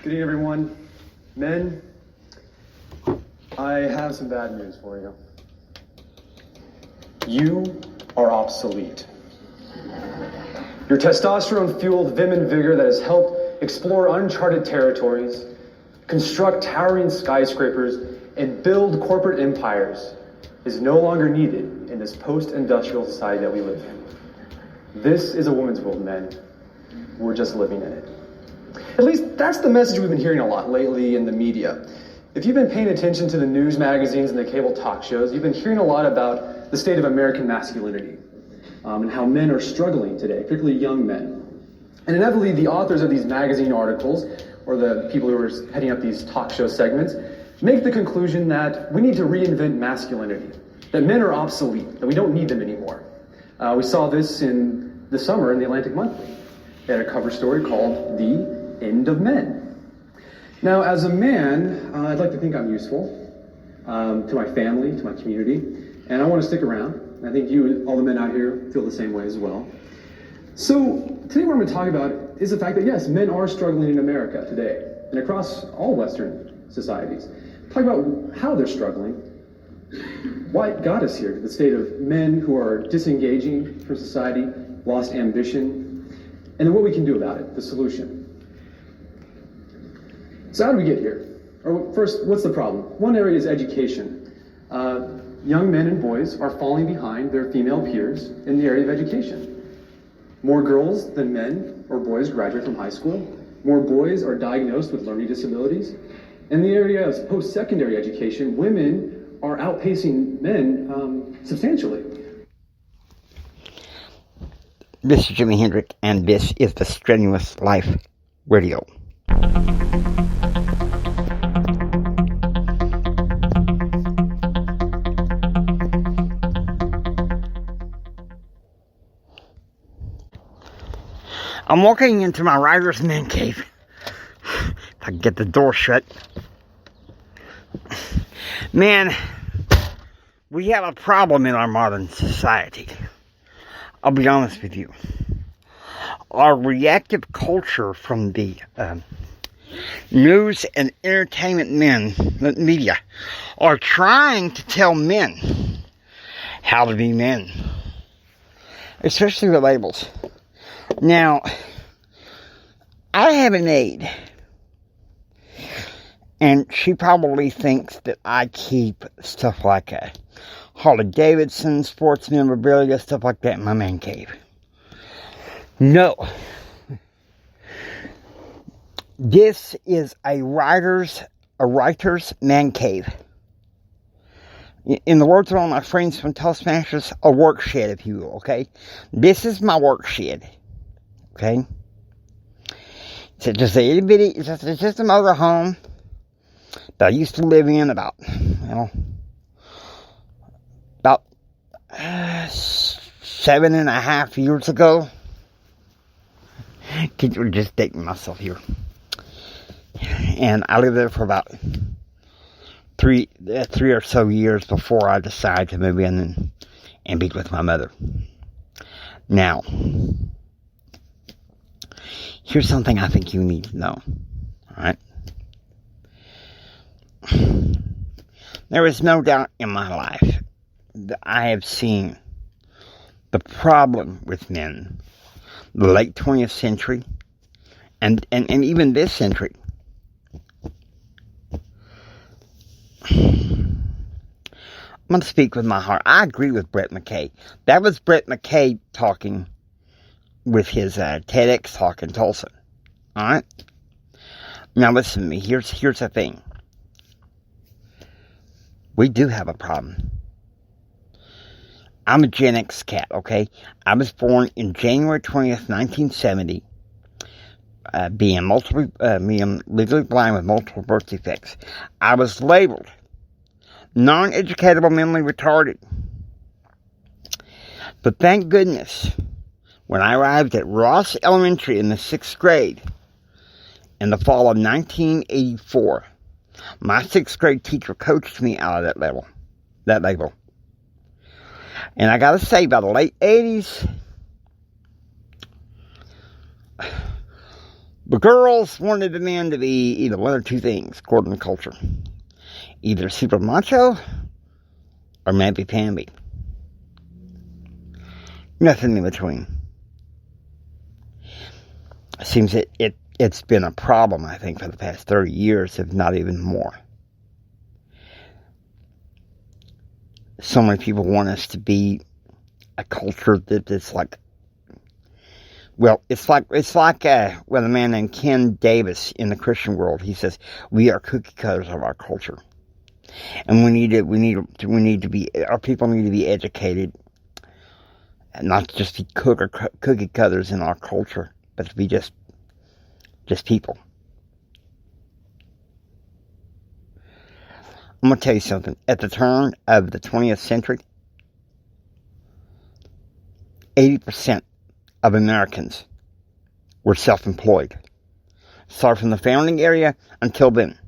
Good evening, everyone. Men, I have some bad news for you. You are obsolete. Your testosterone-fueled vim and vigor that has helped explore uncharted territories, construct towering skyscrapers, and build corporate empires is no longer needed in this post-industrial society that we live in. This is a woman's world, men. We're just living in it. At least that's the message we've been hearing a lot lately in the media. If you've been paying attention to the news magazines and the cable talk shows, you've been hearing a lot about the state of American masculinity and how men are struggling today, particularly young men. And inevitably, the authors of these magazine articles, or the people who are heading up these talk show segments, make the conclusion that we need to reinvent masculinity, that men are obsolete, that we don't need them anymore. We saw this in the summer in the Atlantic Monthly. They had a cover story called The End of Men. Now, as a man, I'd like to think I'm useful to my family, to my community, and I want to stick around. I think you, all the men out here, feel the same way as well. So today what I'm going to talk about is the fact that, yes, men are struggling in America today and across all Western societies. Talk about how they're struggling, what got us here to the state of men who are disengaging from society, lost ambition, and then what we can do about it, the solution. So how do we get here? Or first, what's the problem? One area is education. Young men and boys are falling behind their female peers in the area of education. More girls than men or boys graduate from high school. More boys are diagnosed with learning disabilities. In the area of post-secondary education, women are outpacing men substantially. This is Jimi Hendrix, and this is the Strenuous Life Radio. I'm walking into my writer's man cave. If I can get the door shut. Man, we have a problem in our modern society. I'll be honest with you. Our reactive culture from the news and entertainment media, are trying to tell men how to be men. Especially the labels. Now, I have an aide, and she probably thinks that I keep stuff like Harley Davidson, sports memorabilia, stuff like that in my man cave. No. This is a writer's man cave. In the words of all my friends from Toastmasters, a work shed, if you will, okay? This is my work shed. Okay? It's just a itty bitty, it's just a motor home that I used to live in about 7.5 years ago. We're just dating myself here. And I lived there for about three or so years before I decided to move in and be with my mother. Now, here's something I think you need to know. Alright? There is no doubt in my life that I have seen the problem with men, the late 20th century, and even this century. I'm going to speak with my heart. I agree with Brett McKay. That was Brett McKay talking with his TEDx talk in Tulsa. Alright? Now listen to me. Here's the thing. We do have a problem. I'm a Gen X cat, okay? I was born in January 20th, 1970, being legally blind with multiple birth defects. I was labeled non-educatable, mentally retarded. But thank goodness, when I arrived at Ross Elementary in the 6th grade, in the fall of 1984, my 6th grade teacher coached me out of that label. And I gotta say, by the late 80s, But girls wanted the men to be either one or two things, according to culture. Either super macho or mamby-pamby. Nothing in between. It seems it's been a problem, I think, for the past 30 years, if not even more. So many people want us to be a culture that's like, well, it's like with a man named Ken Davis in the Christian world. He says we are cookie cutters of our culture, and our people need to be educated, and not just be cookie cutters in our culture, but to be just people. I'm going to tell you something. At the turn of the 20th century, 80% of Americans were self-employed. Start from the founding area until then.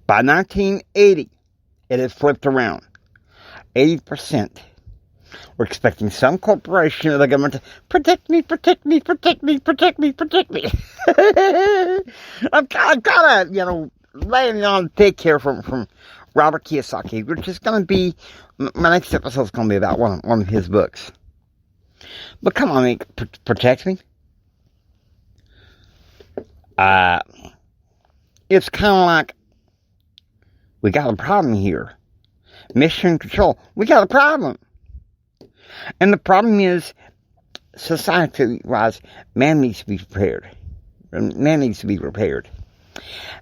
By 1980, it had flipped around. 80% were expecting some corporation or the government to protect me. I'm kind of, laying on thick here from Robert Kiyosaki, which is going to be, my next episode is going to be about one of his books. But come on, protect me. It's kind of like, we got a problem here. Mission control, we got a problem. And the problem is, society-wise, man needs to be prepared. Man needs to be prepared.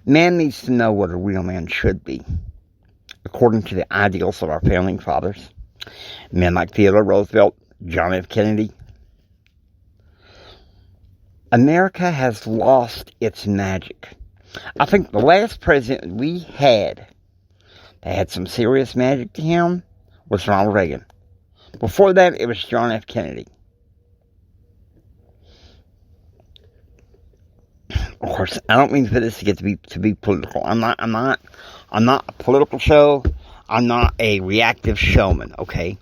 Man needs to know what a real man should be, according to the ideals of our founding fathers. Men like Theodore Roosevelt, John F. Kennedy. America has lost its magic. I think the last president we had that had some serious magic to him was Ronald Reagan. Before that, it was John F. Kennedy. Of course, I don't mean for this to get to be political. I'm not a political show. I'm not a reactive showman. Okay.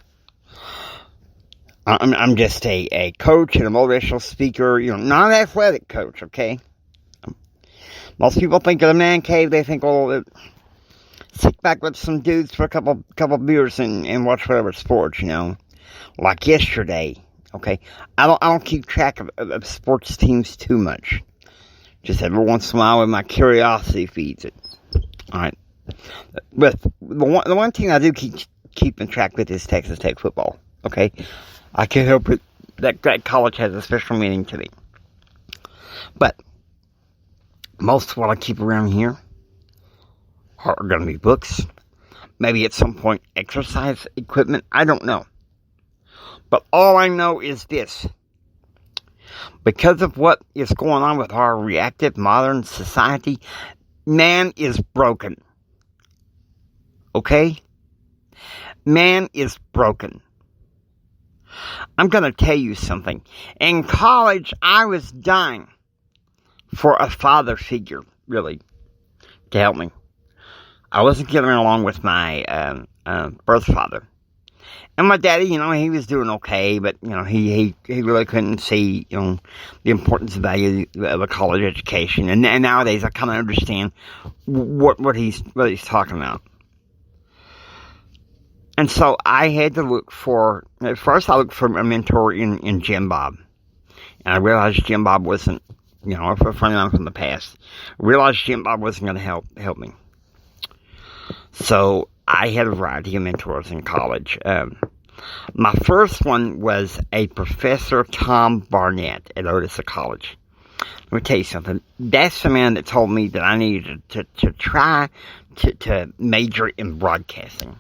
I'm just a coach and a motivational speaker. Not an athletic coach. Okay. Most people think of the man cave. They think, well, sit back with some dudes for a couple beers and watch whatever sports. Like yesterday. Okay. I don't keep track of sports teams too much. Just every once in a while when my curiosity feeds it. Alright. But the one thing I do keep in track with is Texas Tech football. Okay? I can't help it. That college has a special meaning to me. But most of what I keep around here are going to be books. Maybe at some point exercise equipment. I don't know. But all I know is this. Because of what is going on with our reactive modern society, man is broken. Okay? Man is broken. I'm going to tell you something. In college, I was dying for a father figure, really, to help me. I wasn't getting along with my birth father. And my daddy, he was doing okay, but, he really couldn't see, the importance and value of a college education. And nowadays I kind of understand what he's talking about. And so I had to look for, at first I looked for a mentor in Jim Bob. And I realized Jim Bob wasn't, a friend of mine from the past. I realized Jim Bob wasn't going to help me. So I had a variety of mentors in college. My first one was a Professor Tom Barnett at Odessa College. Let me tell you something. That's the man that told me that I needed to try to major in broadcasting.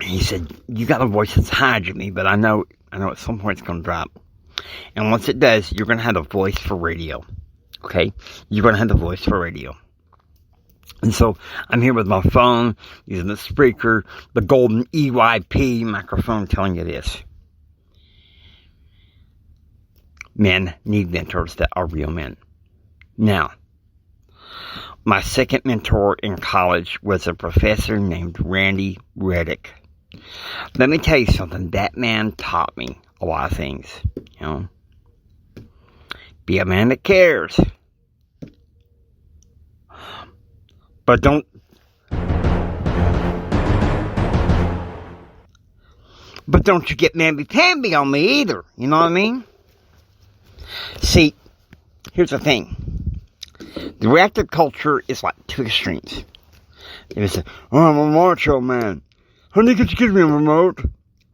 He said, you got a voice that's high, Jimmy, but I know at some point it's going to drop. And once it does, you're going to have a voice for radio. Okay? You're going to have the voice for radio. And so, I'm here with my phone, using the speaker, the golden EYP microphone, telling you this. Men need mentors that are real men. Now, my second mentor in college was a professor named Randy Reddick. Let me tell you something. That man taught me a lot of things, you know. Be a man that cares. But don't you get mamby-pamby on me either, you know what I mean? See, here's the thing. The reactive culture is like two extremes. There's a, oh, I'm a macho man. Honey, could you give me a remote?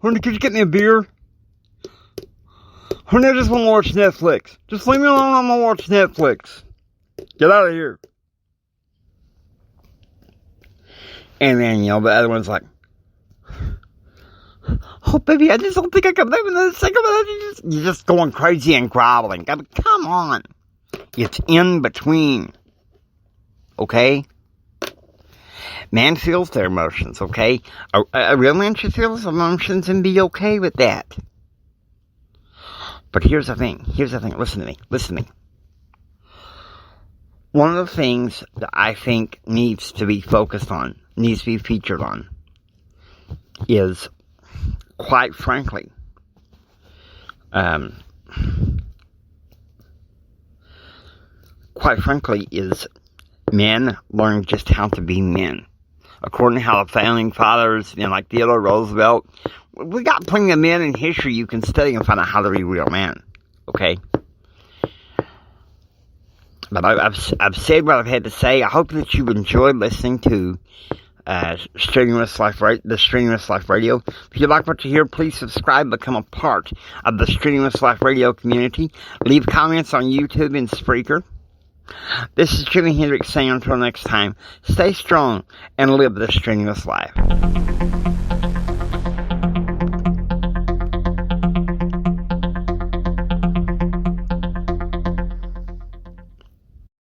Honey, could you get me a beer? Honey, I just want to watch Netflix. Just leave me alone, I'm going to watch Netflix. Get out of here. And then, you know, the other one's like, oh, baby, I just don't think I can live in this second. You're just going crazy and groveling. I mean, come on. It's in between. Okay? Man feels their emotions, okay? A real man should feel his emotions and be okay with that. But here's the thing. Listen to me. One of the things that I think needs to be focused on, needs to be featured on, is, quite frankly, is men learn just how to be men. According to how the founding fathers, you know, like Theodore Roosevelt, we got plenty of men in history you can study and find out how to be a real man. Okay? But I've said what I've had to say. I hope that you enjoyed listening to the Strenuous Life Radio. If you like what you hear, please subscribe, become a part of the Strenuous Life Radio community. Leave comments on YouTube and Spreaker. This is Jimi Hendrix saying until next time, stay strong and live the strenuous life.